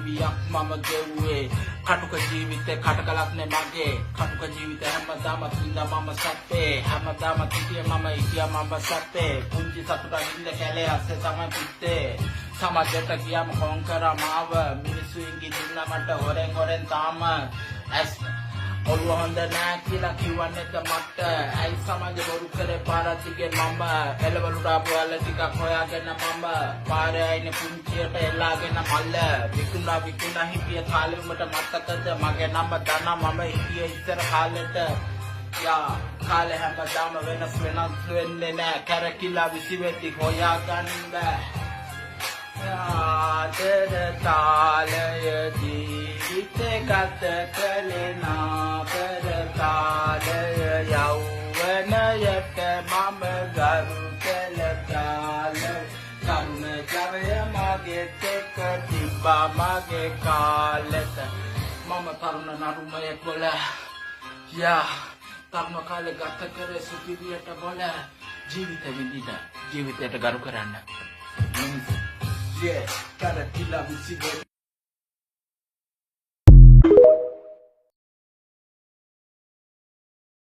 ජීවියක් මම ගෙව්වේ කටුක ජීවිතේ කටකලක්නේ මගේ කටුක ජීවිතේ හැමදාම තින්දා මම සැපේ හැමදාම හිටියේ මම සැපේ පුංචි සතුටක් ඉන්න කැලේ අස්සේ තමයි පිටේ සමාජයට ගියාම කොන් කරා මාව මිනිස්සු ඉංගි දුන්නා මට හොරෙන් තාම ඇස් ඔළුව හොඳ නෑ කියලා කිව්වන්නේද මට ඇයි සමාජ බොරු කරේ පාරතිගේ මම එළවලු ඩාපු වල ටිකක් හොයාගෙන මම පාරේ අයිනේ පුංචියට එල්ලාගෙන මල්ල විකුණා හිටිය කාලෙ උඹට මතකද මගේ නම දනා මම හිටියේ ඉස්සර කාලෙට යා කාලේ හැමදාම වෙනස් වෙන්නේ නෑ කැරකිලා විසිවෙද්දි හොයාගන්න බෑ ආදර තාලය ජීවිතේ ගත කලේ නාපර කාලය යෞවනයට මම ගරු කළ කාල කරුණ ජවය මගේ තෙක තිබ්බා මගේ කාලෙට මම තරුණ නරුමයෙක් වල යා තරුණ කාලේ ගත කරේ සුපිරියට බල ජීවිත විඳින ජීවිතයට ගරු කරන්න Yeah, gotta kill up with cigarette.